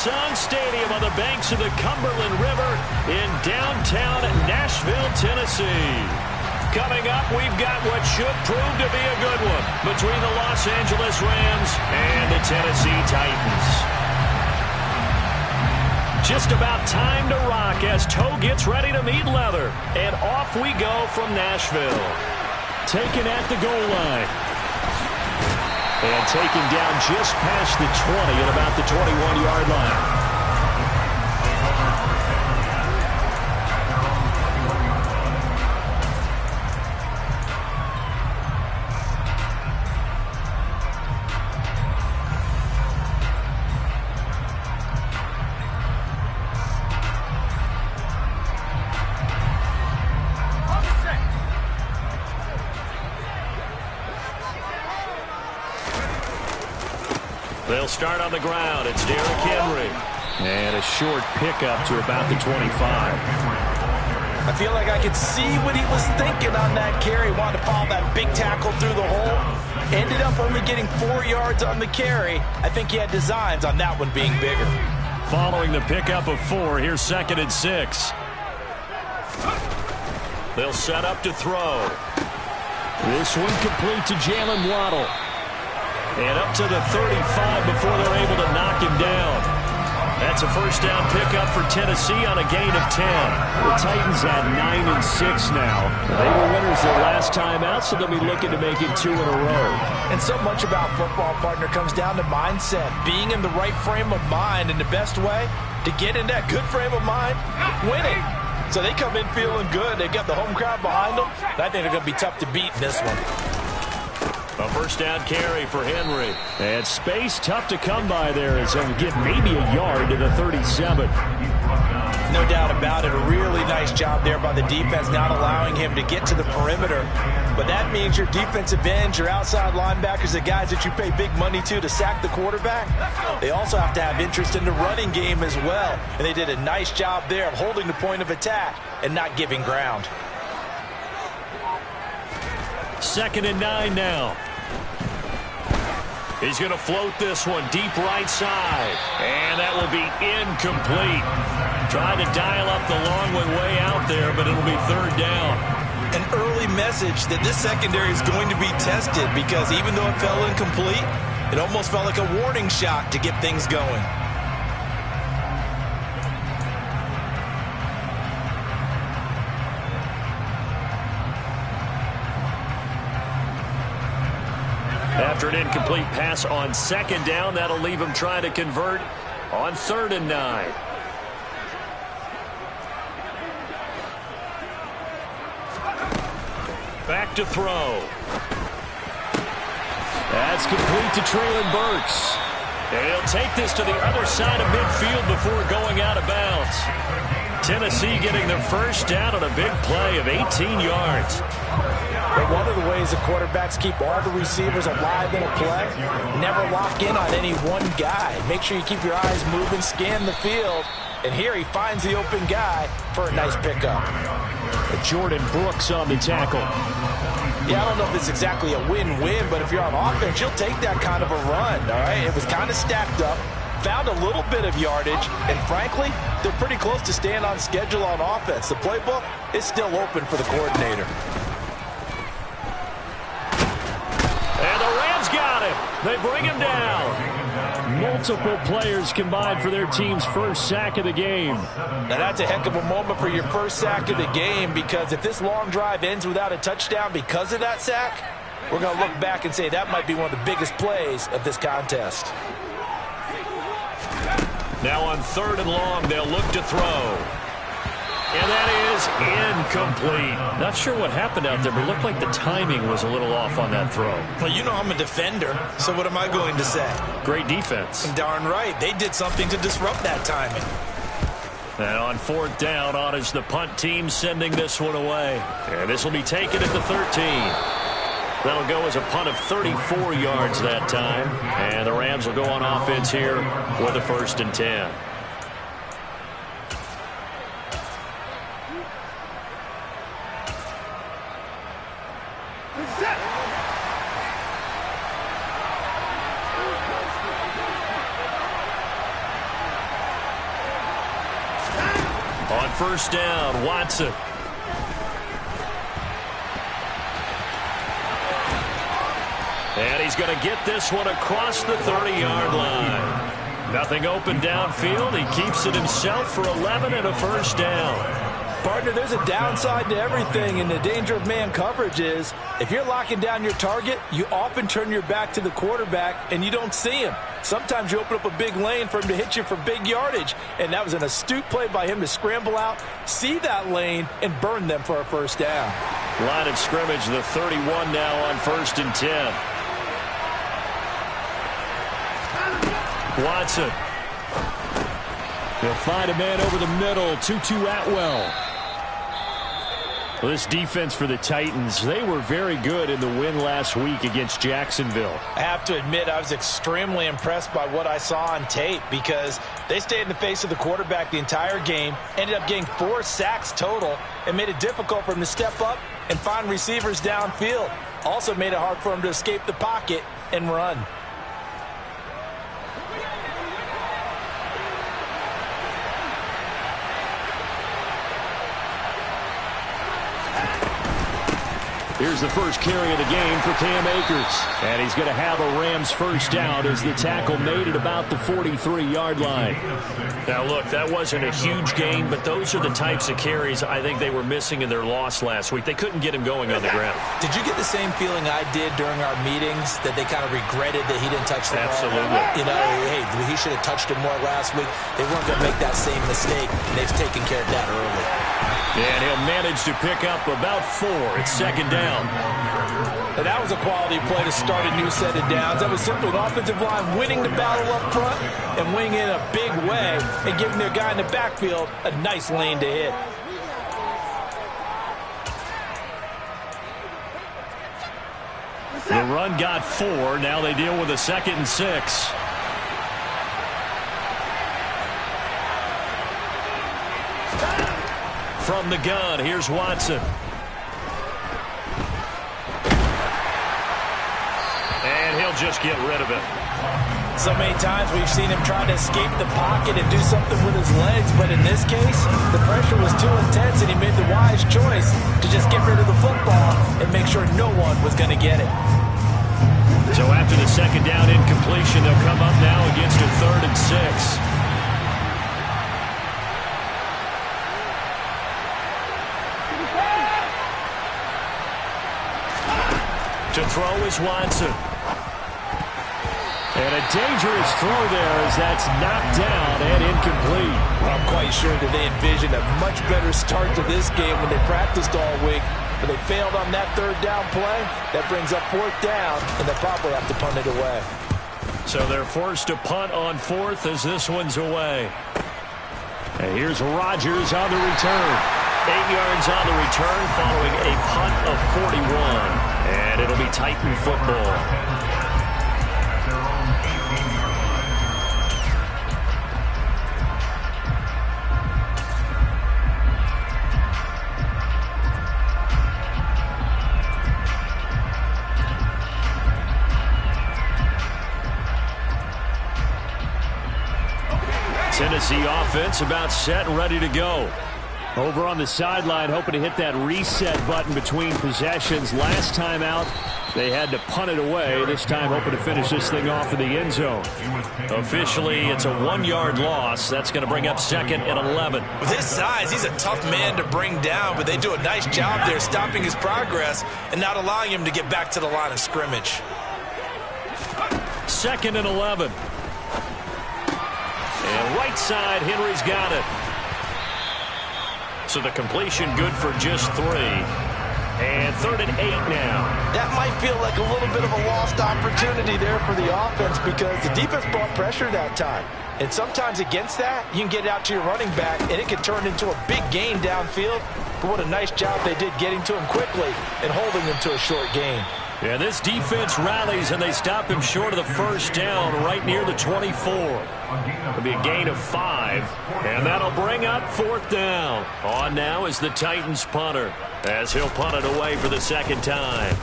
Nissan Stadium on the banks of the Cumberland River in downtown Nashville, Tennessee. Coming up, we've got what should prove to be a good one between the Los Angeles Rams and the Tennessee Titans. Just about time to rock as toe gets ready to meet leather. And off we go from Nashville. Taken at the goal line. And taken down just past the 20 at about the 21-yard line. They'll start on the ground. It's Derrick Henry. And a short pickup to about the 25. I feel like I could see what he was thinking on that carry. Wanted to follow that big tackle through the hole. Ended up only getting 4 yards on the carry. I think he had designs on that one being bigger. Following the pickup of 4, here's 2nd and 6. They'll set up to throw. This one complete to Jalen Waddle. And up to the 35 before they're able to knock him down. That's a first down pickup for Tennessee on a gain of 10. The Titans at 9-6 now. They were winners their last time out, so they'll be looking to make it 2 in a row. And so much about football, partner, comes down to mindset. Being in the right frame of mind, and the best way to get in that good frame of mind, winning. So they come in feeling good. They've got the home crowd behind them. I think they're going to be tough to beat in this one. A first down carry for Henry. And space tough to come by there as he'll get maybe a yard to the 37. No doubt about it. A really nice job there by the defense, not allowing him to get to the perimeter. But that means your defensive ends, your outside linebackers, the guys that you pay big money to sack the quarterback, they also have to have interest in the running game as well. And they did a nice job there of holding the point of attack and not giving ground. 2nd and 9 now. He's going to float this one deep right side. And that will be incomplete. Trying to dial up the long one way out there, but it'll be 3rd down. An early message that this secondary is going to be tested because even though it fell incomplete, it almost felt like a warning shot to get things going. After an incomplete pass on 2nd down, that'll leave him trying to convert on 3rd and 9. Back to throw. That's complete to Treylon Burks. And he'll take this to the other side of midfield before going out of bounds. Tennessee getting their first down on a big play of 18 yards. But one of the ways the quarterbacks keep all the receivers alive in a play, never lock in on any one guy. Make sure you keep your eyes moving, scan the field. And here he finds the open guy for a nice pickup. Jordan Brooks on the tackle. Yeah, I don't know if it's exactly a win-win, but if you're on offense, you'll take that kind of a run, all right? It was kind of stacked up, found a little bit of yardage, and frankly, they're pretty close to staying on schedule on offense. The playbook is still open for the coordinator. And the Rams got him. They bring him down. Multiple players combined for their team's first sack of the game. Now that's a heck of a moment for your first sack of the game, because if this long drive ends without a touchdown because of that sack, we're going to look back and say that might be one of the biggest plays of this contest. Now on 3rd and long, they'll look to throw. And that is incomplete. Not sure what happened out there, but it looked like the timing was a little off on that throw. Well, you know I'm a defender, so what am I going to say? Great defense. Darn right. They did something to disrupt that timing. And on 4th down, on is the punt team sending this one away. And this will be taken at the 13. That'll go as a punt of 34 yards that time. And the Rams will go on offense here with a 1st and 10. On first down, Watson. And he's going to get this one across the 30-yard line. Nothing open downfield. He keeps it himself for 11 and a first down. Partner, there's a downside to everything, and the danger of man coverage is if you're locking down your target, you often turn your back to the quarterback and you don't see him. Sometimes you open up a big lane for him to hit you for big yardage, and that was an astute play by him to scramble out, see that lane, and burn them for a first down. Line of scrimmage, the 31 now on 1st and 10. Watson. He'll find a man over the middle. Tutu Atwell. Well, this defense for the Titans, they were very good in the win last week against Jacksonville. I have to admit, I was extremely impressed by what I saw on tape because they stayed in the face of the quarterback the entire game, ended up getting 4 sacks total, and made it difficult for him to step up and find receivers downfield. Also made it hard for him to escape the pocket and run. Here's the first carry of the game for Cam Akers. And he's going to have a Rams first down as the tackle made at about the 43-yard line. Now, look, that wasn't a huge gain, but those are the types of carries I think they were missing in their loss last week. They couldn't get him going on the ground. Did you get the same feeling I did during our meetings, that they kind of regretted that he didn't touch the ball? Absolutely. You know, hey, he should have touched it more last week. They weren't going to make that same mistake, and they've taken care of that early. And he'll manage to pick up about 4. It's 2nd down. And that was a quality play to start a new set of downs. That was simply an offensive line winning the battle up front and winning in a big way and giving their guy in the backfield a nice lane to hit. The run got 4. Now they deal with a 2nd and 6. From the gun, here's Watson. And he'll just get rid of it. So many times we've seen him try to escape the pocket and do something with his legs, but in this case, the pressure was too intense and he made the wise choice to just get rid of the football and make sure no one was going to get it. So after the 2nd down incompletion, they'll come up now against a 3rd and 6. To throw is Watson. And a dangerous throw there as that's knocked down and incomplete. I'm quite sure that they envisioned a much better start to this game when they practiced all week, but they failed on that 3rd down play. That brings up 4th down, and they'll probably have to punt it away. So they're forced to punt on 4th as this one's away. And here's Rodgers on the return. 8 yards on the return following a punt of 41. And it'll be Titan football. Tennessee offense about set and ready to go. Over on the sideline, hoping to hit that reset button between possessions. Last time out, they had to punt it away. This time, hoping to finish this thing off in the end zone. Officially, it's a 1-yard loss. That's going to bring up 2nd and 11. With his size, he's a tough man to bring down, but they do a nice job there stopping his progress and not allowing him to get back to the line of scrimmage. 2nd and 11. And right side, Henry's got it. So the completion good for just 3. And 3rd and 8 now. That might feel like a little bit of a lost opportunity there for the offense because the defense brought pressure that time. And sometimes against that, you can get out to your running back, and it can turn into a big gain downfield. But what a nice job they did getting to him quickly and holding him to a short gain. Yeah, this defense rallies, and they stop him short of the first down right near the 24. It'll be a gain of 5, and that'll bring up 4th down. On now is the Titans punter, as he'll punt it away for the 2nd time.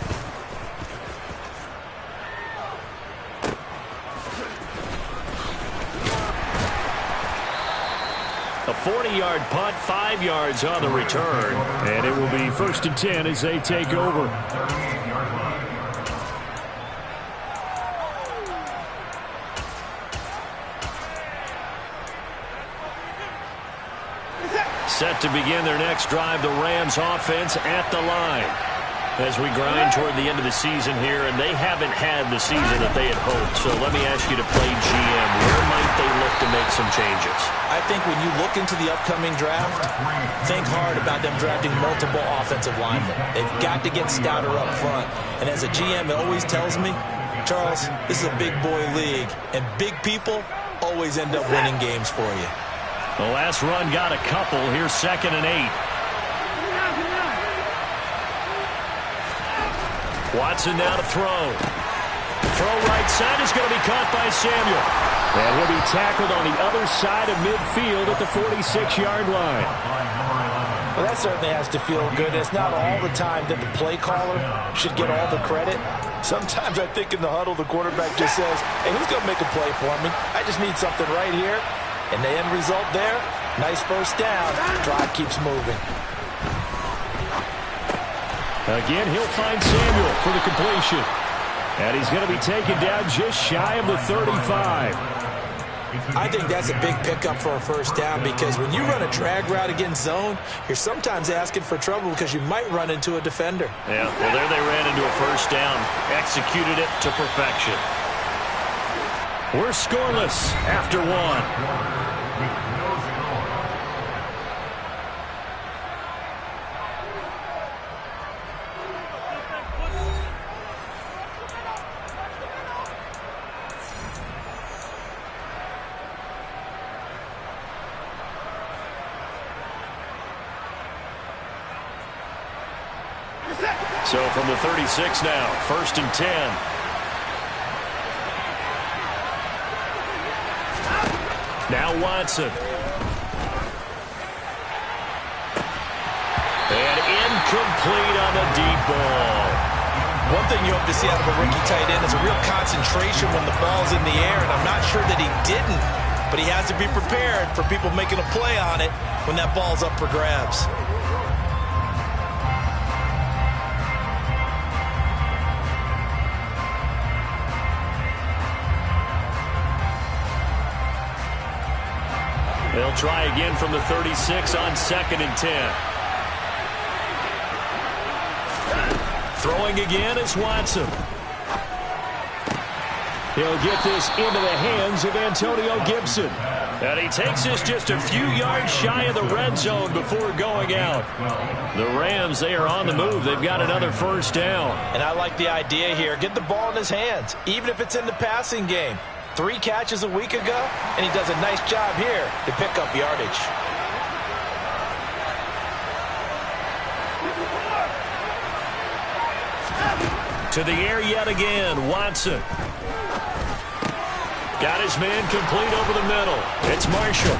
A 40-yard punt, 5 yards on the return. And it will be 1st and 10 as they take over. Set to begin their next drive, the Rams offense at the line. As we grind toward the end of the season here, and they haven't had the season that they had hoped. So let me ask you to play GM. Where might they look to make some changes? I think when you look into the upcoming draft, think hard about them drafting multiple offensive linemen. They've got to get stouter up front. And as a GM, it always tells me, Charles, this is a big boy league, and big people always end up winning games for you. The last run got a couple. Here's 2nd and 8. Watson now to throw. Throw right side is going to be caught by Samuel. And he'll be tackled on the other side of midfield at the 46-yard line. Well, that certainly has to feel good. It's not all the time that the play caller should get all the credit. Sometimes I think in the huddle, the quarterback just says, hey, who's going to make a play for me? I just need something right here. And the end result there, nice first down. Drive keeps moving. Again, he'll find Samuel for the completion. And he's going to be taken down just shy of the 35. I think that's a big pickup for a first down because when you run a drag route against zone, you're sometimes asking for trouble because you might run into a defender. Yeah, well, there they ran into a first down. Executed it to perfection. We're scoreless after one. So from the 36 now, 1st and 10. Now Watson. And incomplete on the deep ball. One thing you hope to see out of a rookie tight end is a real concentration when the ball's in the air, and I'm not sure that he didn't, but he has to be prepared for people making a play on it when that ball's up for grabs. They'll try again from the 36 on 2nd and 10. Throwing again is Watson. He'll get this into the hands of Antonio Gibson. And he takes this just a few yards shy of the red zone before going out. The Rams, they are on the move. They've got another first down. And I like the idea here. Get the ball in his hands, even if it's in the passing game. 3 catches a week ago, and he does a nice job here to pick up yardage. To the air yet again, Watson. Got his man complete over the middle. It's Marshall.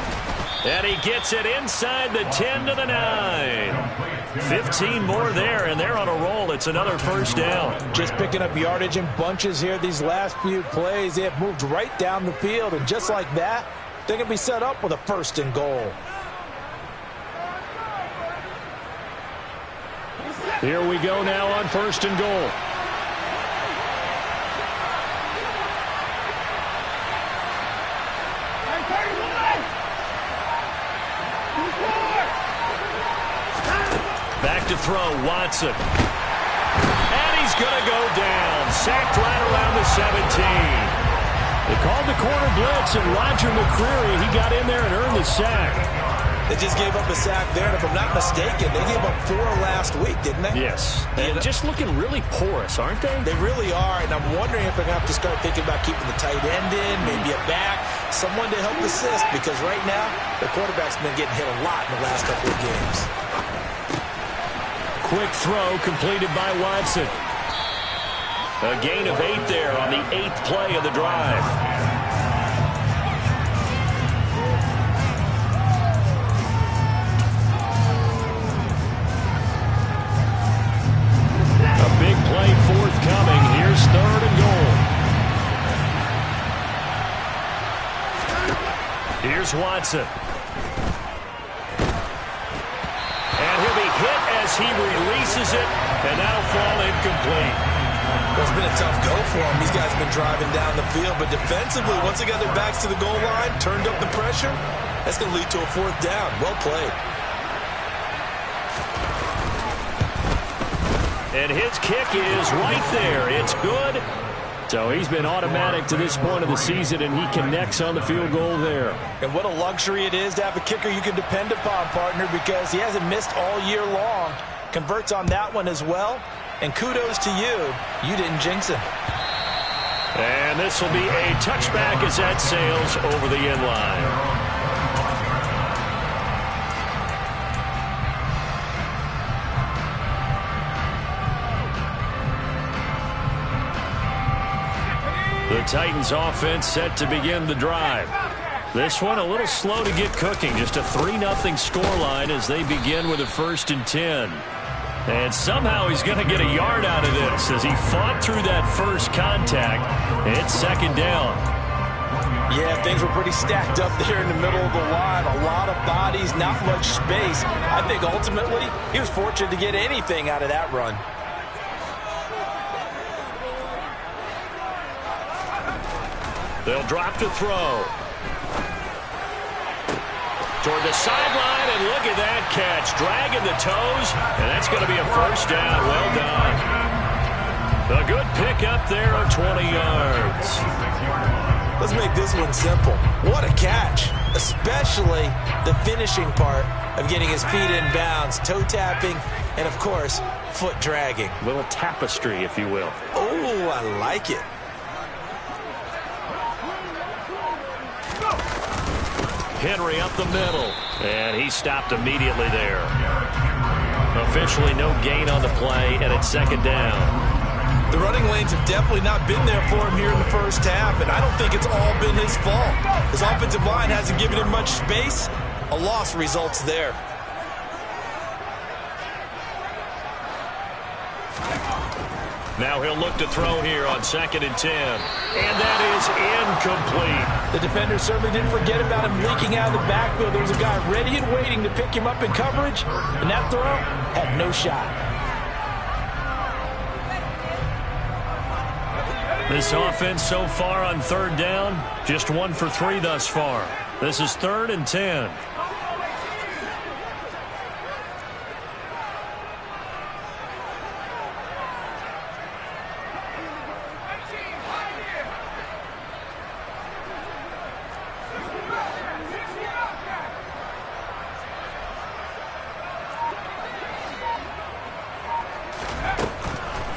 And he gets it inside the 10 to the 9. 15 more there, and they're on a roll. It's another first down. Just picking up yardage in bunches here these last few plays. They have moved right down the field, and just like that, they're going to be set up with a 1st and goal. Here we go now on 1st and goal. Back to throw, Watson. And he's going to go down. Sacked right around the 17. They called the corner blitz, and Roger McCreary, he got in there and earned the sack. They just gave up a sack there, and if I'm not mistaken, they gave up 4 last week, didn't they? Yes. And just looking really porous, aren't they? They really are, and I'm wondering if they're going to have to start thinking about keeping the tight end in, maybe a back, someone to help assist, because right now, the quarterback's been getting hit a lot in the last couple of games. Quick throw completed by Watson. A gain of 8 there on the 8th play of the drive. A big play forthcoming. Here's 3rd and goal. Here's Watson. hit as he releases it, and that'll fall incomplete. Well, it's been a tough go for him. These guys have been driving down the field, but defensively, once they got their backs to the goal line, turned up the pressure, that's going to lead to a 4th down. Well played. And his kick is right there. It's good. So he's been automatic to this point of the season, and he connects on the field goal there. And what a luxury it is to have a kicker you can depend upon, partner, because he hasn't missed all year long. Converts on that one as well. And kudos to you. You didn't jinx him. And this will be a touchback as that sails over the end line. The Titans offense set to begin the drive. This one a little slow to get cooking. Just a 3-0 scoreline as they begin with a 1st and 10. And somehow he's going to get a yard out of this as he fought through that first contact. It's 2nd down. Yeah, things were pretty stacked up there in the middle of the line. A lot of bodies, not much space. I think ultimately he was fortunate to get anything out of that run. They'll drop to throw. Toward the sideline, and look at that catch. Dragging the toes, and that's going to be a 1st down. Well done. A good pickup there of 20 yards. Let's make this one simple. What a catch, especially the finishing part of getting his feet in bounds, toe tapping, and, of course, foot dragging. A little tapestry, if you will. Oh, I like it. Henry up the middle, and he stopped immediately there. Officially no gain on the play, and it's 2nd down. The running lanes have definitely not been there for him here in the first half, and I don't think it's all been his fault. His offensive line hasn't given him much space. A loss results there. Now he'll look to throw here on 2nd and 10. And that is incomplete. The defender certainly didn't forget about him leaking out of the backfield. There was a guy ready and waiting to pick him up in coverage, and that throw had no shot. This offense so far on 3rd down, just 1 for 3 thus far. This is 3rd and 10.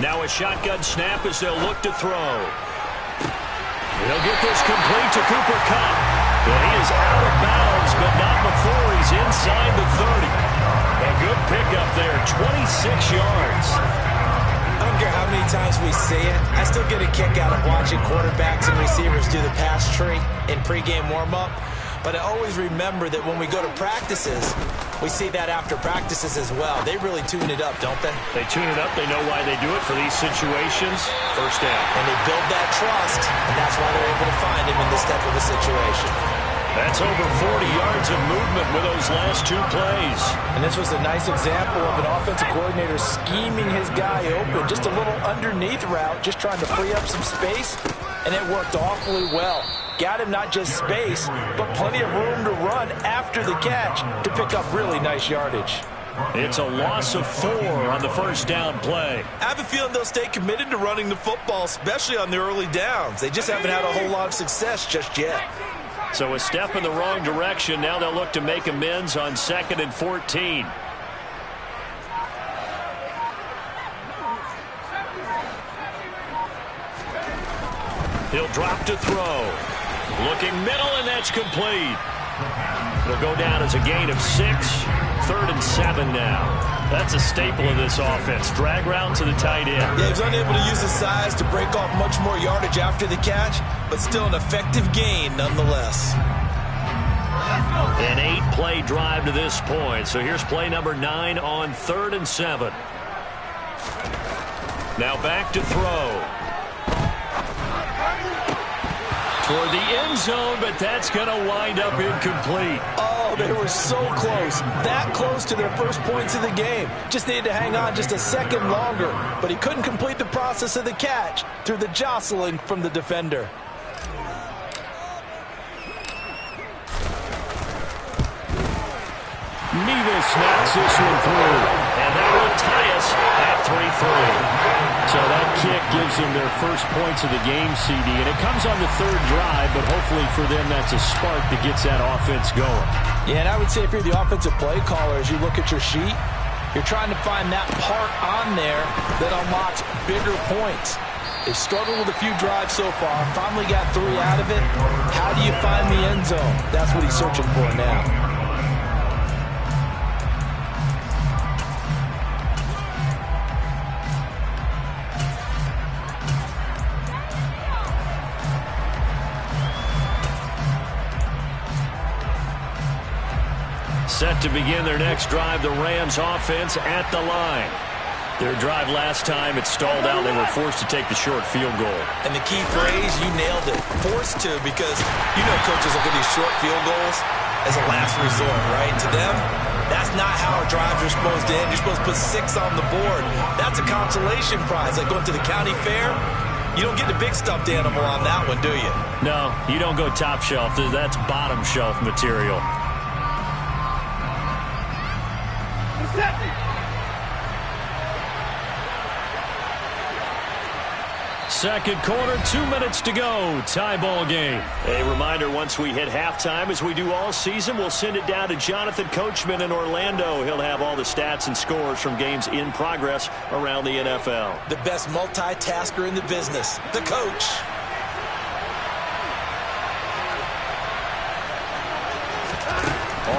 Now a shotgun snap as they'll look to throw. They'll get this complete to Cooper Kupp. But he is out of bounds, but not before he's inside the 30. A good pickup there, 26 yards. I don't care how many times we see it. I still get a kick out of watching quarterbacks and receivers do the pass tree in pregame warm-up. But I always remember that when we go to practices, we see that after practices as well. They really tune it up, don't they? They tune it up. They know why they do it for these situations. 1st down. And they build that trust, and that's why they're able to find him in this type of a situation. That's over 40 yards of movement with those last 2 plays. And this was a nice example of an offensive coordinator scheming his guy open. Just a little underneath route, just trying to free up some space, and it worked awfully well. Got him not just space, but plenty of room to run after the catch to pick up really nice yardage. It's a loss of 4 on the 1st down play. I have a feeling they'll stay committed to running the football, especially on the early downs. They just haven't had a whole lot of success just yet. So a step in the wrong direction. Now they'll look to make amends on 2nd and 14. He'll drop to throw. Looking middle, and that's complete. It'll go down as a gain of 6. 3rd and 7 now. That's a staple of this offense. Drag route to the tight end. Yeah, he was unable to use his size to break off much more yardage after the catch, but still an effective gain nonetheless. An 8-play drive to this point. So here's play number 9 on 3rd and 7. Now back to throw. Toward the end zone, but that's going to wind up incomplete. Oh, Oh, they were so close. That close to their first points of the game. Just needed to hang on just a second longer. But he couldn't complete the process of the catch through the jostling from the defender. Nevis knocks this one through. And that will tie us at 3-3. So that kick gives them their first points of the game, CD. And it comes on the third drive, but hopefully for them that's a spark that gets that offense going. Yeah, and I would say if you're the offensive play caller, as you look at your sheet, you're trying to find that part on there that unlocks bigger points. They've struggled with a few drives so far. Finally got 3 out of it. How do you find the end zone? That's what he's searching for now. Set to begin their next drive, the Rams offense at the line. Their drive last time, it stalled out. They were forced to take the short field goal. And the key phrase, you nailed it. Forced to, because you know coaches look at these short field goals as a last resort, right? To them, that's not how our drives are supposed to end. You're supposed to put 6 on the board. That's a consolation prize, like going to the county fair. You don't get the big stuffed animal on that one, do you? No, you don't go top shelf. That's bottom shelf material. Second quarter, 2 minutes to go. Tie ball game. A reminder, once we hit halftime, as we do all season, we'll send it down to Jonathan Coachman in Orlando. He'll have all the stats and scores from games in progress around the NFL. The best multitasker in the business, the coach.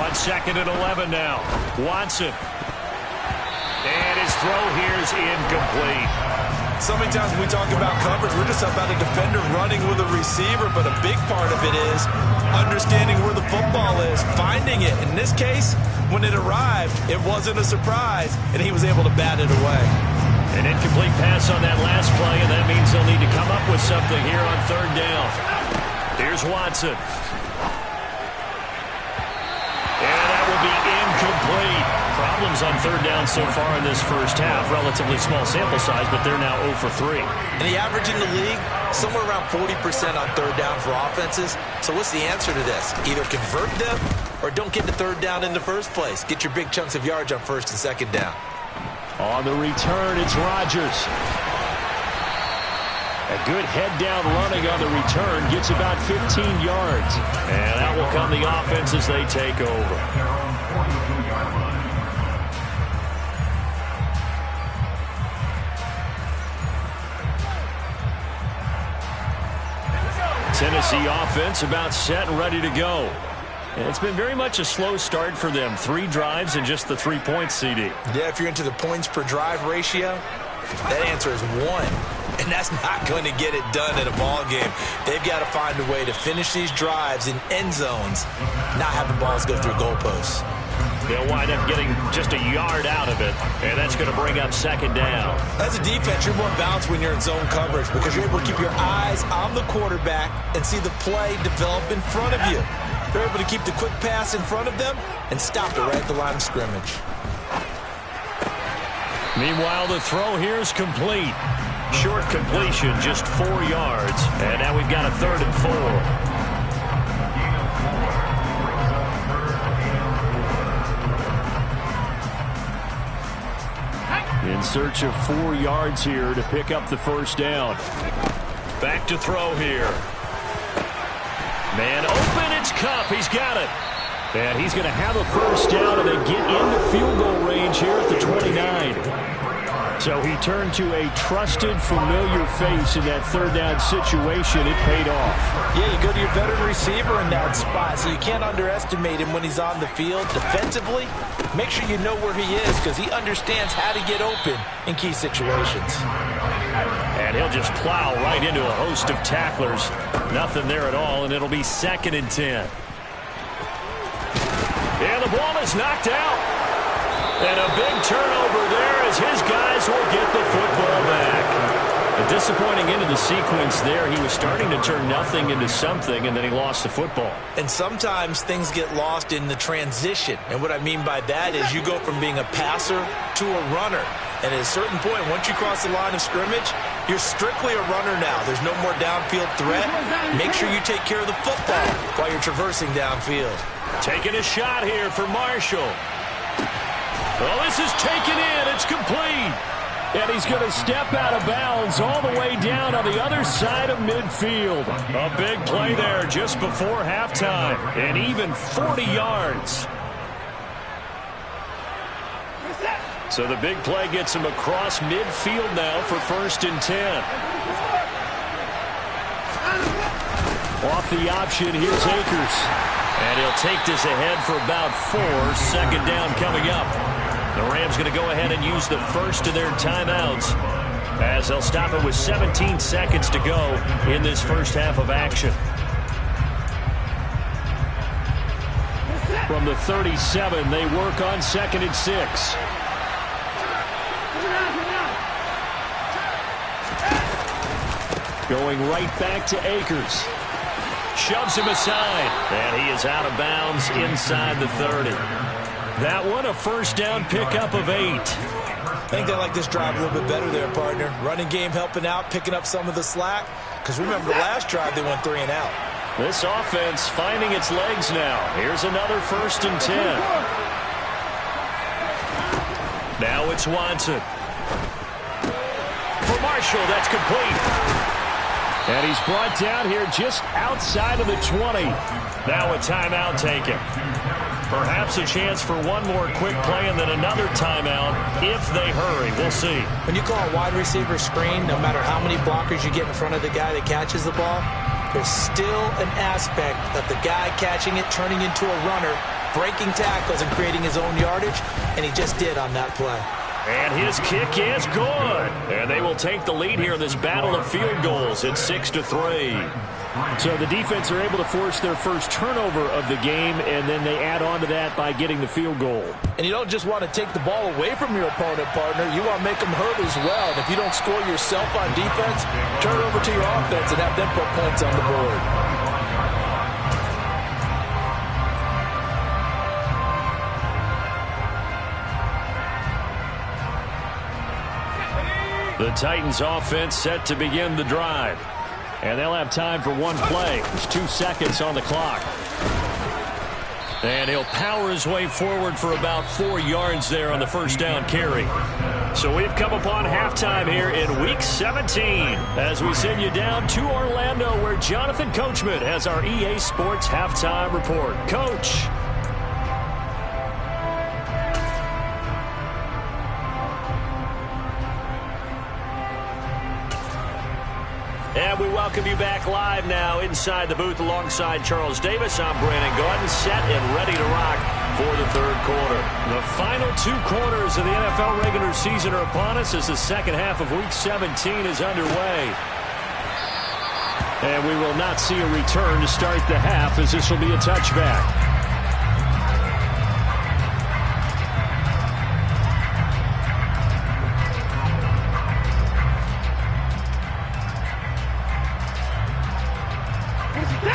On second and 11 now. Watson. And his throw here is incomplete. So many times when we talk about coverage, we're just about a defender running with a receiver, but a big part of it is understanding where the football is, finding it. In this case, when it arrived, it wasn't a surprise, and he was able to bat it away. An incomplete pass on that last play, and that means they'll need to come up with something here on third down. Here's Watson. And that will be incomplete. Problems on third down so far in this first half. Relatively small sample size, but they're now 0 for 3. And the average in the league, somewhere around 40% on third down for offenses. So what's the answer to this? Either convert them or don't get to third down in the first place. Get your big chunks of yards on first and second down. On the return, it's Rodgers. A good head-down running on the return. Gets about 15 yards. And out will come the offense as they take over. Tennessee offense about set and ready to go. And it's been very much a slow start for them. 3 drives and just the 3 points, CD. Yeah, if you're into the points per drive ratio, that answer is 1. And that's not going to get it done in a ball game. They've got to find a way to finish these drives in end zones, not have the balls go through goalposts. They'll wind up getting just a yard out of it, and that's going to bring up second down. As a defense, you're more balanced when you're in zone coverage because you're able to keep your eyes on the quarterback and see the play develop in front of you. They're able to keep the quick pass in front of them and stop it right at the line of scrimmage. Meanwhile, the throw here is complete. Short completion, just 4 yards. And now we've got a 3rd and 4. In search of 4 yards here to pick up the first down. Back to throw here. Man open, it's Kupp. He's got it. And he's going to have a first down and then get into field goal range here at the 29. So he turned to a trusted, familiar face in that third down situation. It paid off. Yeah, you go to your veteran receiver in that spot, so you can't underestimate him when he's on the field defensively. Make sure you know where he is because he understands how to get open in key situations. And he'll just plow right into a host of tacklers. Nothing there at all, and it'll be 2nd and 10. And the ball is knocked out. And a big turnover there as his guys will get the football back. A disappointing end of the sequence there. He was starting to turn nothing into something, and then he lost the football. And sometimes things get lost in the transition. And what I mean by that is you go from being a passer to a runner. And at a certain point, once you cross the line of scrimmage, you're strictly a runner now. There's no more downfield threat. Make sure you take care of the football while you're traversing downfield. Taking a shot here for Marshall. Well, this is taken in. It's complete. And he's going to step out of bounds all the way down on the other side of midfield. A big play there just before halftime. And even 40 yards. So the big play gets him across midfield now for 1st and 10. Off the option, here's Akers. And he'll take this ahead for about 4. 2nd down coming up. The Rams going to go ahead and use the first of their timeouts as they'll stop it with 17 seconds to go in this first half of action. From the 37, they work on 2nd and 6. Going right back to Akers. Shoves him aside, and he is out of bounds inside the 30. That one, a 1st down pickup of 8. I think they like this drive a little bit better there, partner. Running game helping out, picking up some of the slack. Because remember, the last drive they went 3 and out. This offense finding its legs now. Here's another 1st and 10. Now it's Watson. For Marshall, that's complete. And he's brought down here just outside of the 20. Now a timeout taken. Perhaps a chance for one more quick play and then another timeout if they hurry. We'll see. When you call a wide receiver screen, no matter how many blockers you get in front of the guy that catches the ball, there's still an aspect of the guy catching it, turning into a runner, breaking tackles and creating his own yardage, and he just did on that play. And his kick is good. And they will take the lead here in this battle of field goals at 6-3. So the defense are able to force their first turnover of the game, and then they add on to that by getting the field goal. And you don't just want to take the ball away from your opponent, partner. You want to make them hurt as well. And if you don't score yourself on defense, turn it over to your offense and have them put points on the board. The Titans offense set to begin the drive. And they'll have time for one play. There's 2 seconds on the clock. And he'll power his way forward for about 4 yards there on the 1st down carry. So we've come upon halftime here in Week 17 as we send you down to Orlando where Jonathan Coachman has our EA Sports Halftime Report. Coach. And we welcome you back live now inside the booth alongside Charles Davis. I'm Brandon Gordon, set and ready to rock for the 3rd quarter. The final 2 quarters of the NFL regular season are upon us as the second half of Week 17 is underway. And we will not see a return to start the half as this will be a touchback.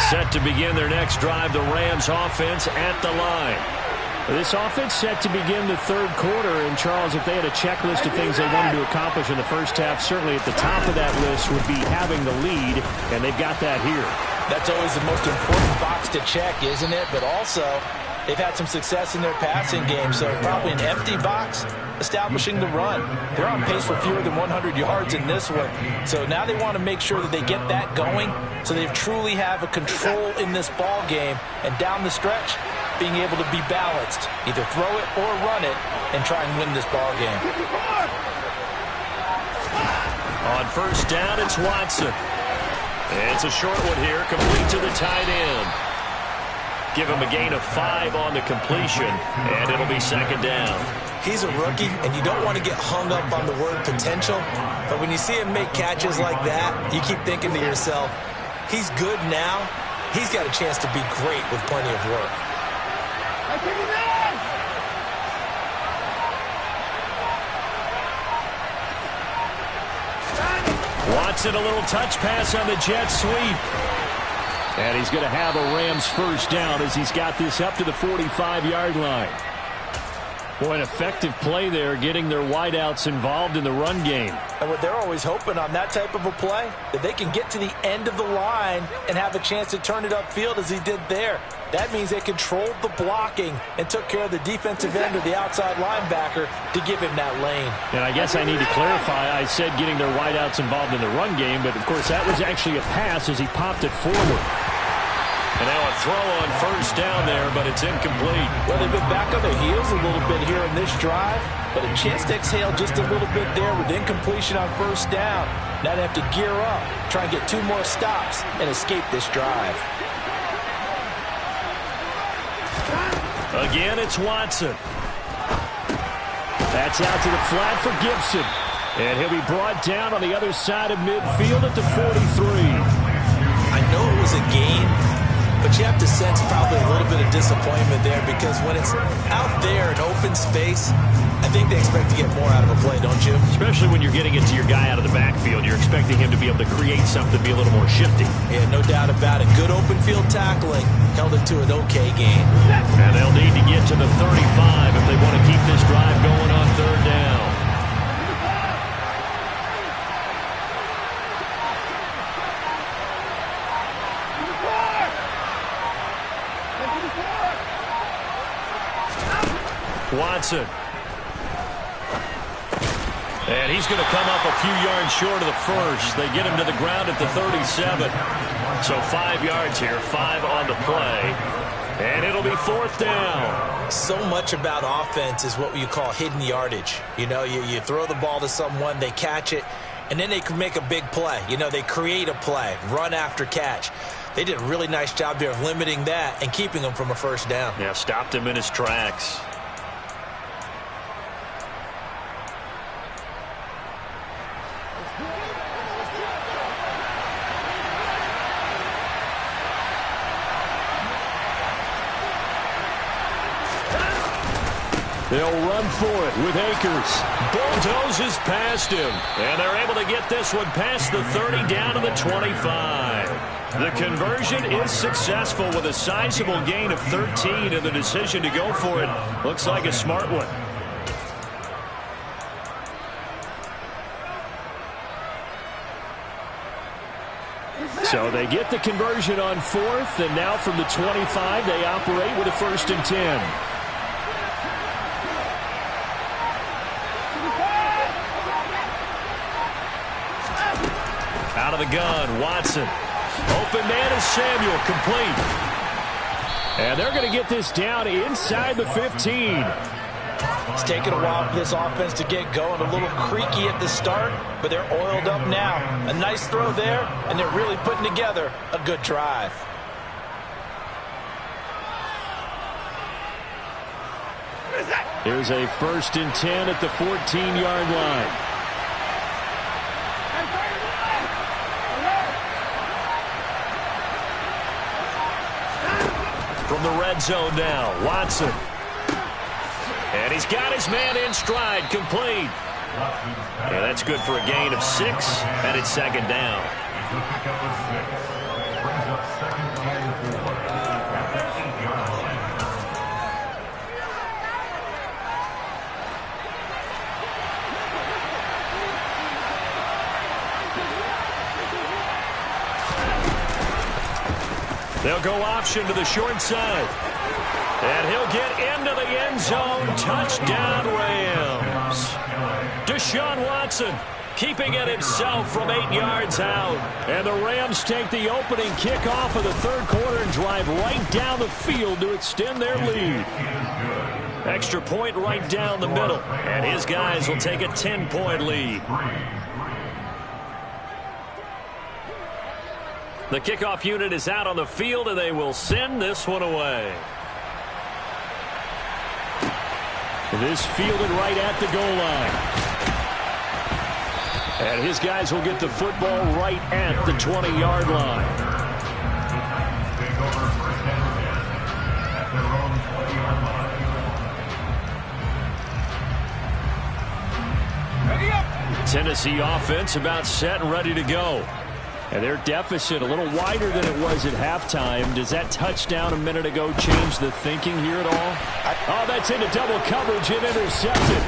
Set to begin their next drive, the Rams offense at the line. This offense set to begin the 3rd quarter, and Charles, if they had a checklist of things they wanted to accomplish in the first half, certainly at the top of that list would be having the lead, and they've got that here. That's always the most important box to check, isn't it? But also, they've had some success in their passing game, so probably an empty box, establishing the run. They're on pace for fewer than 100 yards in this one. So now they want to make sure that they get that going so they truly have a control in this ball game. And down the stretch, being able to be balanced, either throw it or run it, and try and win this ball game. On 1st down, it's Watson. It's a short one here, complete to the tight end. Give him a gain of 5 on the completion, and it'll be 2nd down. He's a rookie, and you don't want to get hung up on the word potential, but when you see him make catches like that, you keep thinking to yourself, he's good now. He's got a chance to be great with plenty of work. Watson, a little touch pass on the jet sweep. And he's going to have a Rams first down as he's got this up to the 45-yard line. Boy, an effective play there, getting their wideouts involved in the run game. And what they're always hoping on that type of a play, that they can get to the end of the line and have a chance to turn it upfield as he did there. That means they controlled the blocking and took care of the defensive end or the outside linebacker to give him that lane. And I guess I need to clarify, I said getting their wideouts involved in the run game, but of course that was actually a pass as he popped it forward. And now a throw on first down there, but it's incomplete. Well, they've been back on their heels a little bit here in this drive, but a chance to exhale just a little bit there with incompletion on first down. Now they have to gear up, try and get 2 more stops, and escape this drive. Again, it's Watson. That's out to the flat for Gibson. And he'll be brought down on the other side of midfield at the 43. I know it was a game, but you have to sense probably a little bit of disappointment there because when it's out there in open space, I think they expect to get more out of a play, don't you? Especially when you're getting it to your guy out of the backfield. You're expecting him to be able to create something, be a little more shifty. Yeah, no doubt about it. Good open field tackling. Held it to an okay gain. And they'll need to get to the 35 if they want to keep this drive going on third down. Watson. And he's going to come up a few yards short of the first. They get him to the ground at the 37. So 5 yards here, 5 on the play. And it'll be fourth down. So much about offense is what you call hidden yardage. You know, you throw the ball to someone, they catch it, and then they can make a big play. You know, they create a play, run after catch. They did a really nice job there of limiting that and keeping him from a first down. Yeah, stopped him in his tracks. They'll run for it with Akers. Bulldozes past him. And they're able to get this one past the 30 down to the 25. The conversion is successful with a sizable gain of 13, and the decision to go for it looks like a smart one. So they get the conversion on fourth, and now from the 25, they operate with a 1st and 10. Out of the gun, Watson. Open man is Samuel, complete. And they're going to get this down inside the 15. It's taken a while for this offense to get going. A little creaky at the start, but they're oiled up now. A nice throw there, and they're really putting together a good drive. Here's a 1st and 10 at the 14-yard line. From the red zone now, Watson. And he's got his man in stride, complete. Yeah, that's good for a gain of 6, and it's 2nd down. They'll go option to the short side. And he'll get into the end zone. Touchdown, Rams. Deshaun Watson keeping it himself from 8 yards out. And the Rams take the opening kickoff of the 3rd quarter and drive right down the field to extend their lead. Extra point right down the middle. And his guys will take a 10-point lead. The kickoff unit is out on the field, and they will send this one away. This fielded right at the goal line. And his guys will get the football right at the 20-yard line. Tennessee offense about set and ready to go. And their deficit a little wider than it was at halftime. Does that touchdown a minute ago change the thinking here at all? Oh, that's into double coverage and intercepted.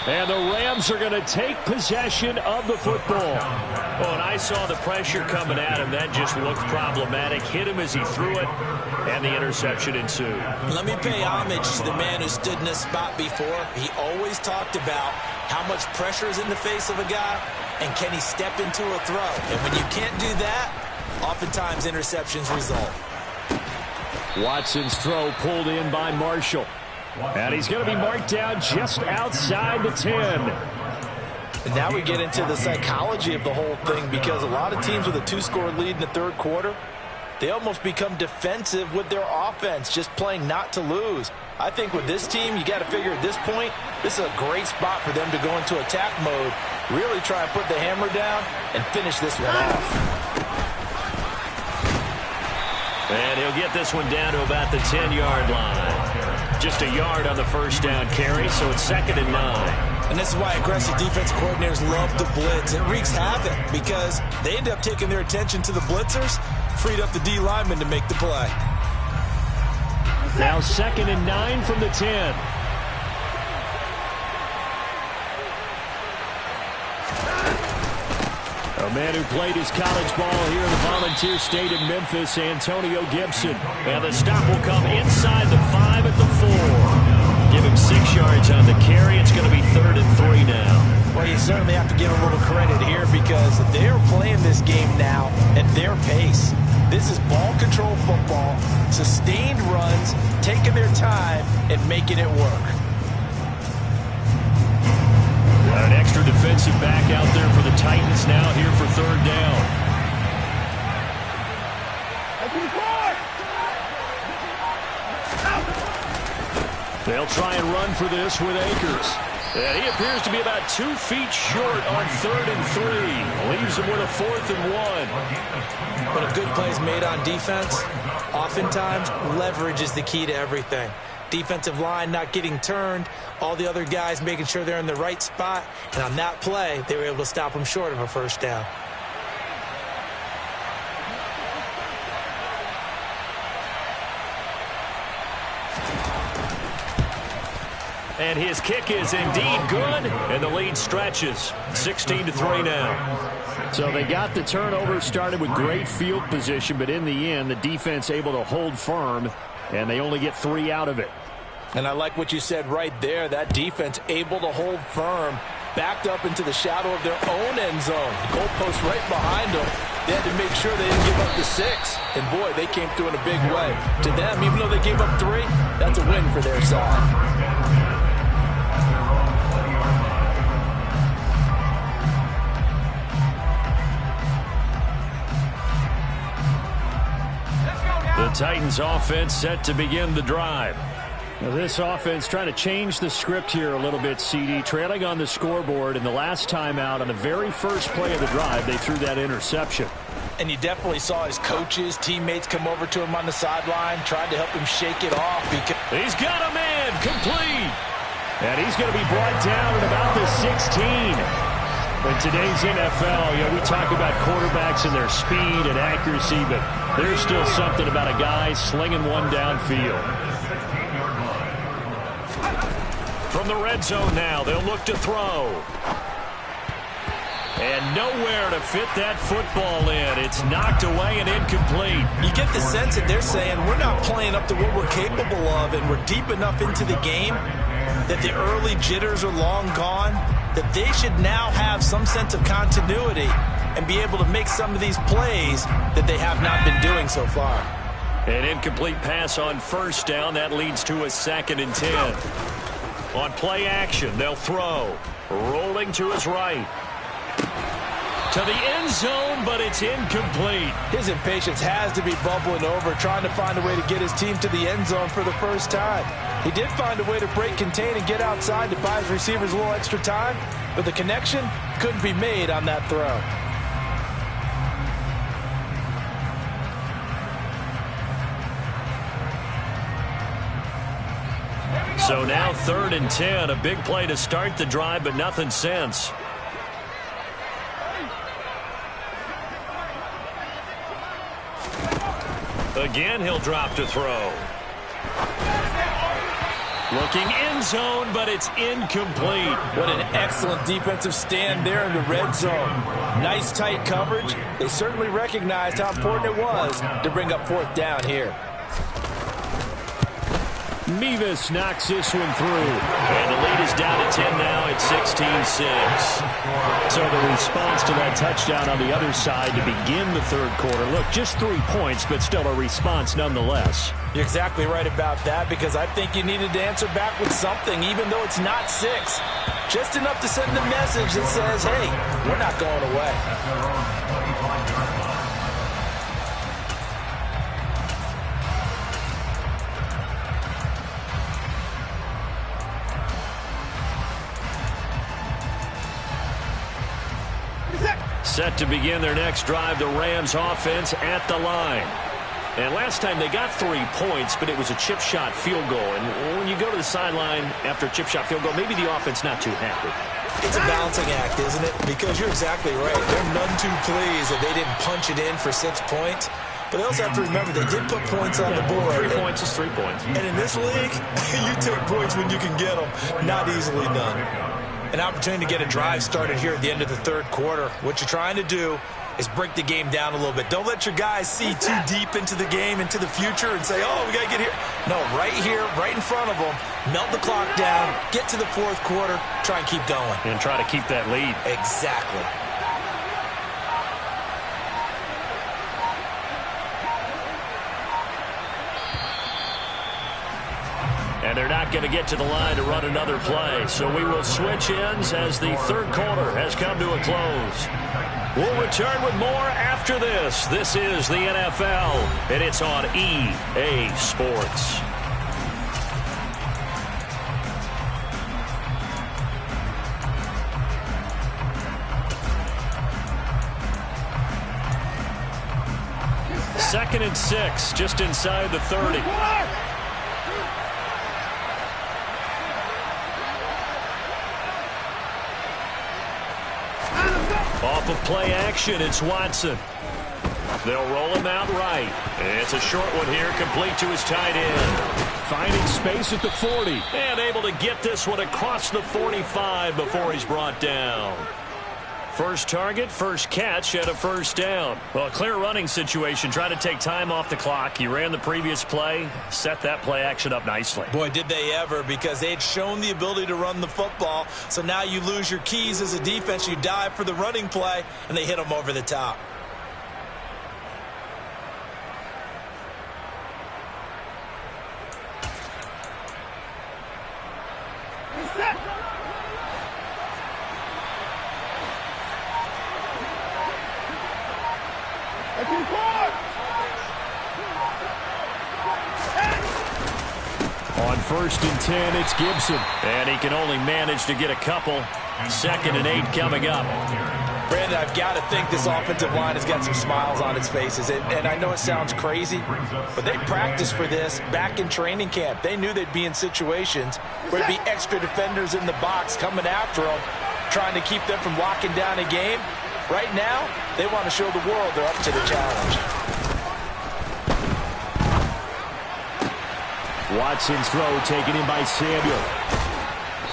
And the Rams are going to take possession of the football. Oh, and I saw the pressure coming at him. That just looked problematic. Hit him as he threw it, and the interception ensued. Let me pay homage to the man who stood in this spot before. He always talked about how much pressure is in the face of a guy, and can he step into a throw. And when you can't do that, oftentimes interceptions result. Watson's throw pulled in by Marshall. And he's going to be marked down just outside the 10. And now we get into the psychology of the whole thing, because a lot of teams with a 2-score lead in the third quarter, they almost become defensive with their offense, just playing not to lose. I think with this team, you got to figure at this point, this is a great spot for them to go into attack mode, really try and put the hammer down and finish this one off. And he'll get this one down to about the 10-yard line. Just a yard on the first down carry, so it's 2nd and 9. And this is why aggressive defensive coordinators love the blitz. It wreaks havoc because they end up taking their attention to the blitzers, freed up the D lineman to make the play. Now 2nd and 9 from the 10. A man who played his college ball here in the Volunteer State in Memphis, Antonio Gibson. And the stop will come inside the 5 at the 4. Give him 6 yards on the carry. It's going to be 3rd and 3 now. Well, you certainly have to give a little credit here because they're playing this game now at their pace. This is ball control football, sustained runs, taking their time and making it work. An extra defensive back out there for the Titans now here for 3rd down. They'll try and run for this with Akers. And he appears to be about 2 feet short on 3rd and 3. Leaves him with a 4th and 1. When a good play is made on defense, oftentimes leverage is the key to everything. Defensive line not getting turned, all the other guys making sure they're in the right spot, and on that play, they were able to stop them short of a first down. And his kick is indeed good, and the lead stretches. 16-3 now. So they got the turnover, started with great field position, but in the end, the defense able to hold firm, and they only get 3 out of it. And I like what you said right there. That defense able to hold firm, backed up into the shadow of their own end zone. The goalpost right behind them. They had to make sure they didn't give up the 6. And, boy, they came through in a big way. To them, even though they gave up 3, that's a win for their side. The Titans offense set to begin the drive. Now this offense trying to change the script here a little bit, CD. Trailing on the scoreboard, and the last time out on the very first play of the drive, they threw that interception. And you definitely saw his coaches, teammates come over to him on the sideline, tried to help him shake it off. He's got a man, complete. And he's going to be brought down at about the 16. In today's NFL, we talk about quarterbacks and their speed and accuracy, but there's still something about a guy slinging one downfield. From the red zone now, they'll look to throw. And nowhere to fit that football in. It's knocked away and incomplete. You get the sense that they're saying we're not playing up to what we're capable of, and we're deep enough into the game that the early jitters are long gone, that they should now have some sense of continuity and be able to make some of these plays that they have not been doing so far. An incomplete pass on first down. That leads to a 2nd and 10. On play action, they'll throw. Rolling to his right. To the end zone, but it's incomplete. His impatience has to be bubbling over, trying to find a way to get his team to the end zone for the first time. He did find a way to break, contain, and get outside to buy his receivers a little extra time, but the connection couldn't be made on that throw. So now 3rd and 10, a big play to start the drive, but nothing since. Again, he'll drop to throw. Looking end zone, but it's incomplete. What an excellent defensive stand there in the red zone. Nice tight coverage. They certainly recognized how important it was to bring up fourth down here. Mevis knocks this one through. And the lead is down to 10 now at 16-6. So the response to that touchdown on the other side to begin the third quarter. Look, just 3 points, but still a response nonetheless. You're exactly right about that, because I think you needed to answer back with something, even though it's not 6. Just enough to send the message that says, hey, we're not going away. Set to begin their next drive, the Rams offense at the line. And last time they got 3 points, but it was a chip shot field goal. And when you go to the sideline after a chip shot field goal, maybe the offense not too happy. It's a balancing act, isn't it? Because you're exactly right. They're none too pleased that they didn't punch it in for 6 points. But they also have to remember they did put points on the board. 3 points is 3 points. And in this league, you take points when you can get them. Not easily done. An opportunity to get a drive started here at the end of the third quarter. What you're trying to do is break the game down a little bit. Don't let your guys see too deep into the game, into the future, and say, oh, we got to get here. No, right here, right in front of them, melt the clock down, get to the fourth quarter, try and keep going. And try to keep that lead. Exactly. And they're not going to get to the line to run another play. So we will switch ends as the third quarter has come to a close. We'll return with more after this. This is the NFL, and it's on EA Sports. Second and 6, just inside the 30. Off of play action, it's Watson. They'll roll him out right. It's a short one here, complete to his tight end. Finding space at the 40. And able to get this one across the 45 before he's brought down. First target, first catch, and a first down. Well, a clear running situation. Trying to take time off the clock. He ran the previous play, set that play action up nicely. Boy, did they ever, because they had shown the ability to run the football. So now you lose your keys as a defense. You dive for the running play, and they hit them over the top. On first and 10, it's Gibson. And he can only manage to get a couple. Second and 8 coming up. Brandon, I've got to think this offensive line has got some smiles on its faces. And I know it sounds crazy, but they practiced for this back in training camp. They knew they'd be in situations where there'd be extra defenders in the box coming after them, trying to keep them from locking down a game. Right now, they want to show the world they're up to the challenge. Watson's throw taken in by Samuel.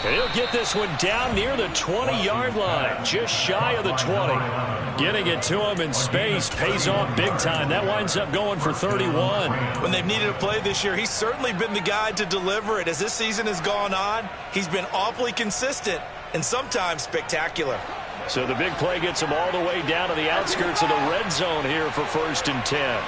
And he'll get this one down near the 20-yard line, just shy of the 20. Getting it to him in space pays off big time. That winds up going for 31. When they've needed a play this year, he's certainly been the guy to deliver it. As this season has gone on, he's been awfully consistent and sometimes spectacular. So the big play gets him all the way down to the outskirts of the red zone here for first and 10.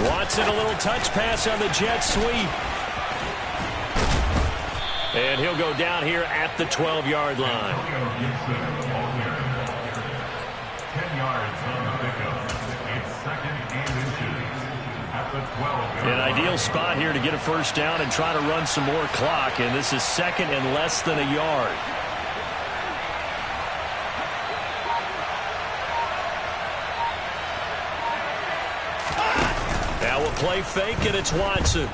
Watson, a little touch pass on the jet sweep. And he'll go down here at the 12-yard line. 10 yards on the pickup. It's second and 2 at the 12. An ideal spot here to get a first down and try to run some more clock. And this is second and less than a yard. Now we'll play fake, and it's Watson.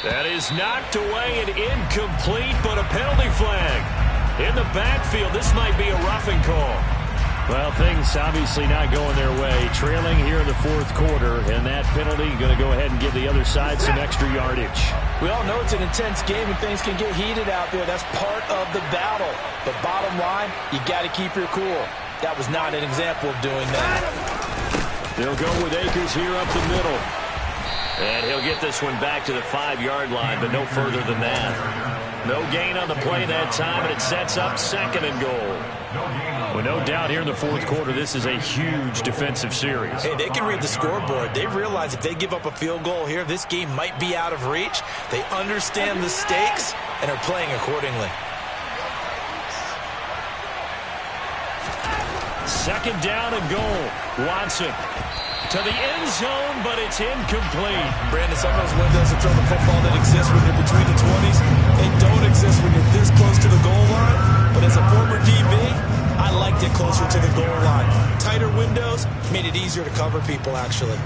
That is knocked away and incomplete, but a penalty flag. In the backfield, this might be a roughing call. Well, things obviously not going their way. Trailing here in the fourth quarter, and that penalty going to go ahead and give the other side some extra yardage. We all know it's an intense game and things can get heated out there. That's part of the battle. But bottom line, you got to keep your cool. That was not an example of doing that. They'll go with Akers here up the middle. And he'll get this one back to the 5-yard line, but no further than that. No gain on the play that time, and it sets up 2nd and goal. Well, no doubt here in the fourth quarter, this is a huge defensive series. Hey, they can read the scoreboard. They realize if they give up a field goal here, this game might be out of reach. They understand the stakes and are playing accordingly. 2nd down and goal. Watson to the end zone, but it's incomplete. Brandon, some of those windows to throw the football that exist when you're between the 20s, they don't exist when you're this close to the goal line. But as a former DB, I liked it closer to the goal line. Tighter windows made it easier to cover people, actually.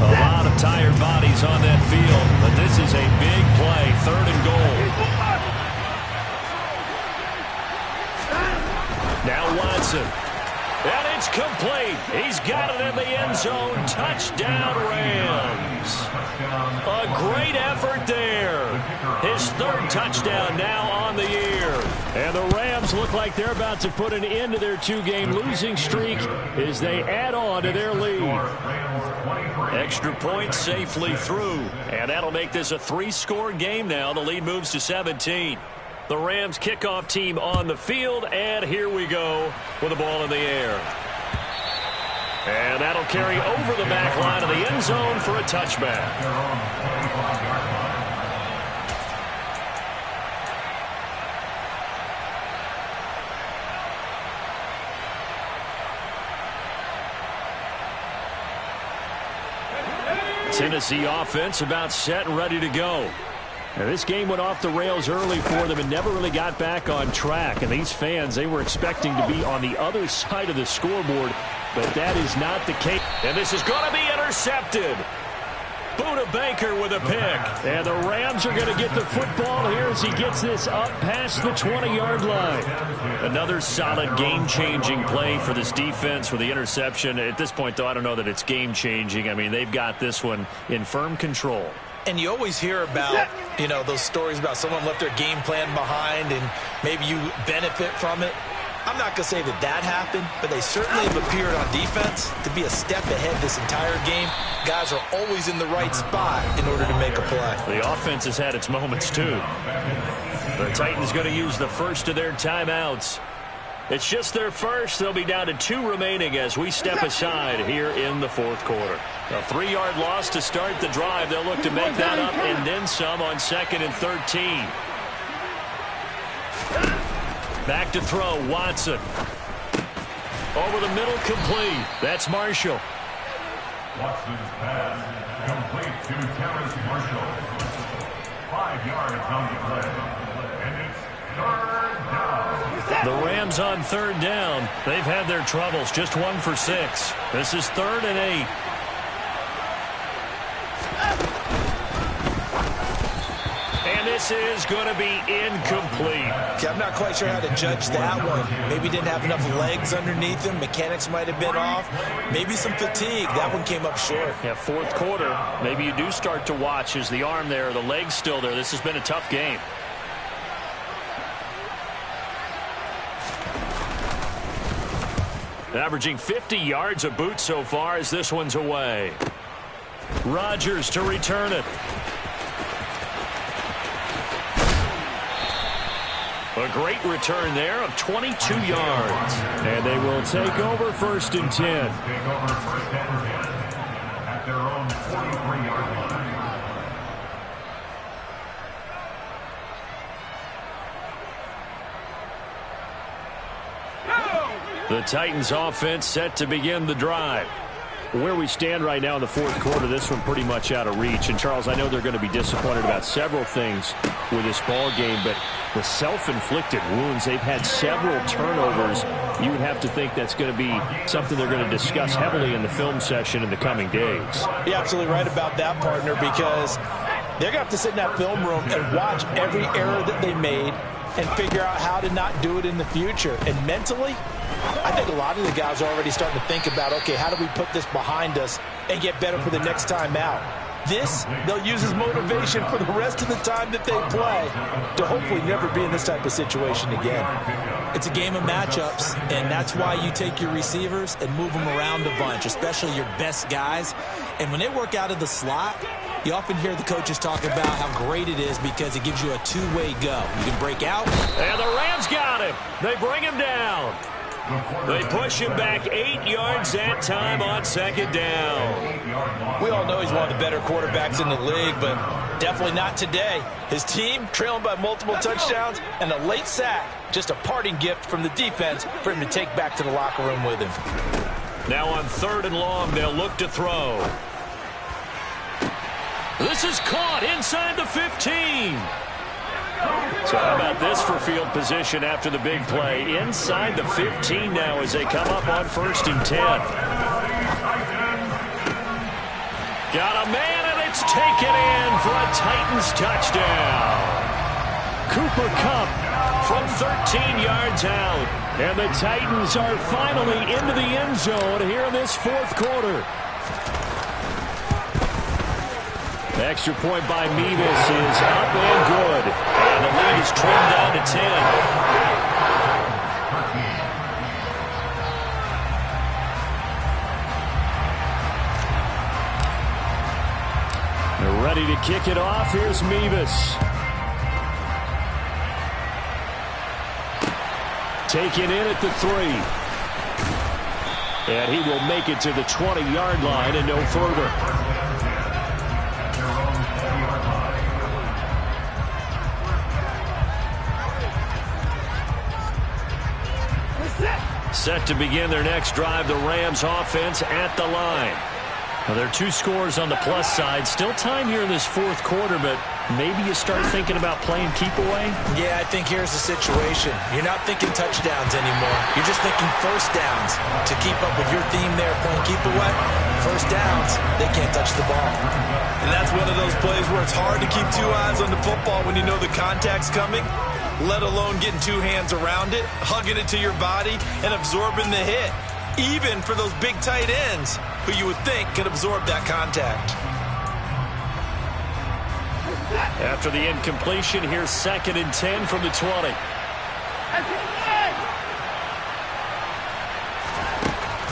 A lot of tired bodies on that field, but this is a big play. 3rd and goal. Now Watson. And it's complete. He's got it in the end zone. Touchdown, Rams. A great effort there. His 3rd touchdown now on the year. And the Rams look like they're about to put an end to their 2-game losing streak as they add on to their lead. Extra point safely through. And that'll make this a 3-score game now. The lead moves to 17. The Rams kickoff team on the field, and here we go with the ball in the air. And that'll carry over the back line of the end zone for a touchback. Tennessee offense about set and ready to go. Now, this game went off the rails early for them and never really got back on track. And these fans, they were expecting to be on the other side of the scoreboard, but that is not the case. And this is going to be intercepted. Buda Baker with a pick. And the Rams are going to get the football here as he gets this up past the 20-yard line. Another solid game-changing play for this defense with the interception. At this point, though, I don't know that it's game-changing. I mean, they've got this one in firm control. And you always hear about, those stories about someone left their game plan behind and maybe you benefit from it. I'm not going to say that happened, but they certainly have appeared on defense to be a step ahead this entire game. Guys are always in the right spot in order to make a play. The offense has had its moments, too. The Titans going to use the first of their timeouts. It's just their first. They'll be down to 2 remaining as we step aside here in the fourth quarter. A 3-yard loss to start the drive. They'll look to make that up and then some on 2nd and 13. Back to throw, Watson. Over the middle, complete. That's Marshall. Watson's pass complete to Terrace Marshall. 5 yards on the play. And it's 3rd down. The Rams on 3rd down. They've had their troubles. Just 1 for 6. This is 3rd and 8. And this is going to be incomplete. Okay, I'm not quite sure how to judge that one. Maybe didn't have enough legs underneath him. Mechanics might have been off. Maybe some fatigue. That one came up short. Yeah, fourth quarter. Maybe you do start to watch. Is the arm there, the leg's still there? This has been a tough game. Averaging 50 yards a boot so far as this one's away. Rodgers to return it. A great return there of 22 yards. And they will take over 1st and 10. Take over 1st and 10 at their own 43-yard line. The Titans offense set to begin the drive. where we stand right now in the fourth quarter, this one pretty much out of reach. And, Charles, I know they're going to be disappointed about several things with this ball game, but the self-inflicted wounds, they've had several turnovers. You would have to think that's going to be something they're going to discuss heavily in the film session in the coming days. You're absolutely right about that, partner, because they're going to have to sit in that film room and watch every error that they made and figure out how to not do it in the future. And mentally, I think a lot of the guys are already starting to think about, okay, how do we put this behind us and get better for the next time out? This, they'll use as motivation for the rest of the time that they play to hopefully never be in this type of situation again. It's a game of matchups, and that's why you take your receivers and move them around a bunch, especially your best guys. And when they work out of the slot, you often hear the coaches talk about how great it is because it gives you a two-way go. You can break out. And the Rams got him. They bring him down. They push him back 8 yards that time on second down. We all know he's one of the better quarterbacks in the league, but definitely not today. His team trailing by multiple touchdowns and a late sack. Just a parting gift from the defense for him to take back to the locker room with him. Now on 3rd and long, they'll look to throw. This is caught inside the 15. So how about this for field position after the big play? Inside the 15 now as they come up on 1st and 10. Got a man, and it's taken in for a Titans touchdown. Cooper Kupp from 13 yards out. And the Titans are finally into the end zone here in this fourth quarter. The extra point by Mevis is up and good. And the lead is trimmed down to 10. They're ready to kick it off. Here's Mevis. Taken in at the 3. And he will make it to the 20-yard line and no further. Set to begin their next drive, the Rams offense at the line. Well, there are 2 scores on the plus side. Still time here in this fourth quarter, but maybe you start thinking about playing keep away? Yeah, I think here's the situation. You're not thinking touchdowns anymore. You're just thinking first downs. To keep up with your theme there, playing keep away, first downs, they can't touch the ball. And that's one of those plays where it's hard to keep 2 eyes on the football when you know the contact's coming, let alone getting 2 hands around it, hugging it to your body, and absorbing the hit. Even for those big tight ends who you would think can absorb that contact. After the incompletion, here's 2nd and 10 from the 20.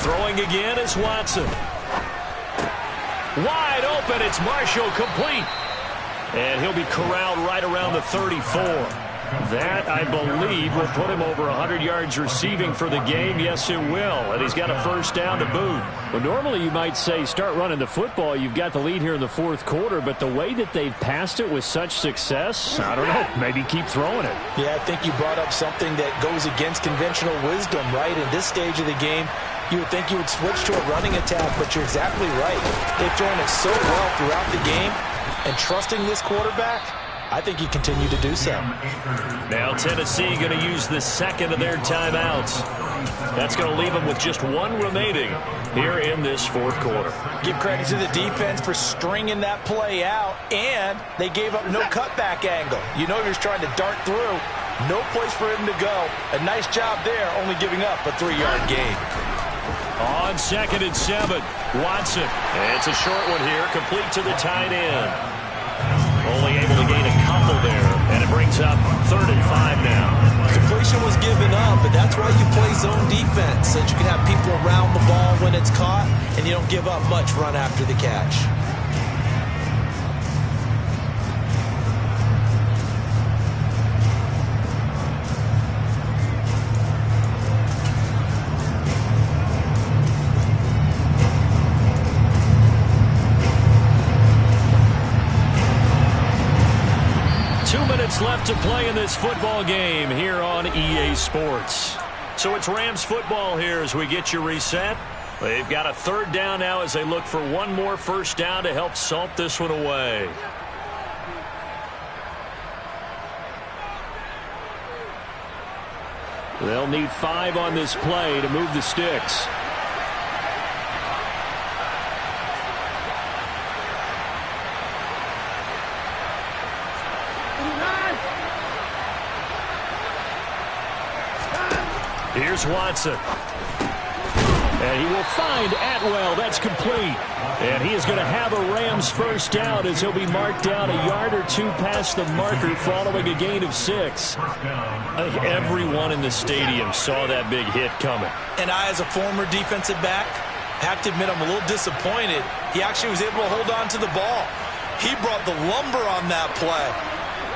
Throwing again is Watson. Wide open, it's Marshall, complete. And he'll be corralled right around the 34. That, I believe, will put him over 100 yards receiving for the game. Yes, it will. And he's got a first down to boot. Well, normally you might say start running the football. You've got the lead here in the fourth quarter. But the way that they've passed it with such success, I don't know, maybe keep throwing it. Yeah, I think you brought up something that goes against conventional wisdom, right? In this stage of the game, you would think you would switch to a running attack, but you're exactly right. They've thrown it so well throughout the game, and trusting this quarterback, I think you continue to do so. Now Tennessee going to use the 2nd of their timeouts. That's going to leave them with just 1 remaining here in this fourth quarter. Give credit to the defense for stringing that play out, and they gave up no cutback angle. You know you're trying to dart through. No place for him to go. A nice job there, only giving up a 3-yard gain. On 2nd and 7, Watson. And it's a short one here, complete to the tight end. Only able to gain a couple there, and it brings up 3rd and 5 now. Completion was given up, but that's why you play zone defense, so that you can have people around the ball when it's caught, and you don't give up much run after the catch. Left to play in this football game here on EA Sports. So it's Rams football here as we get you reset. They've got a third down now as they look for one more first down to help salt this one away. They'll need 5 on this play to move the sticks. Here's Watson. And he will find Atwell. That's complete. And he is going to have a Rams first down as he'll be marked down a yard or 2 past the marker following a gain of 6. I think everyone in the stadium saw that big hit coming. And I, as a former defensive back, have to admit I'm a little disappointed. He actually was able to hold on to the ball. He brought the lumber on that play.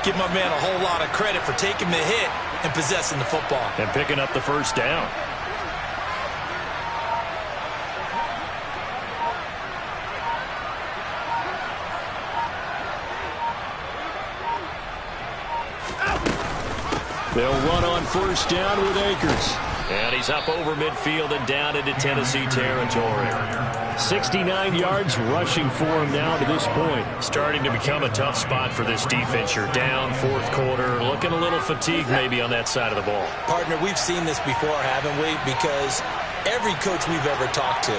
Give my man a whole lot of credit for taking the hit and possessing the football. And picking up the first down. They'll run on first down with Akers. And he's up over midfield and down into Tennessee territory. 69 yards rushing for him now to this point. Starting to become a tough spot for this defense. You're down fourth quarter. Looking a little fatigued maybe on that side of the ball. Partner, we've seen this before, haven't we? Because every coach we've ever talked to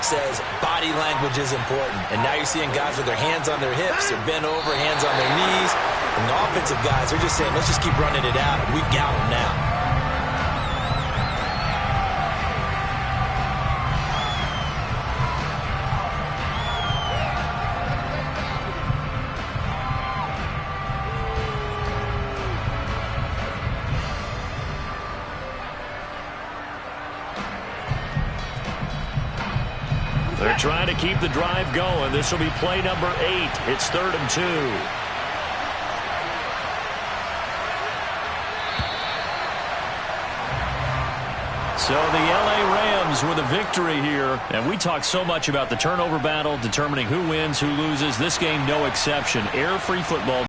says body language is important. And now you're seeing guys with their hands on their hips. They're bent over, hands on their knees. And the offensive guys are just saying, let's just keep running it out. And we've got them now. They're trying to keep the drive going. This will be play number 8. It's 3rd and 2. So the LA Rams with a victory here. And we talked so much about the turnover battle, determining who wins, who loses. This game, no exception. Error-free football.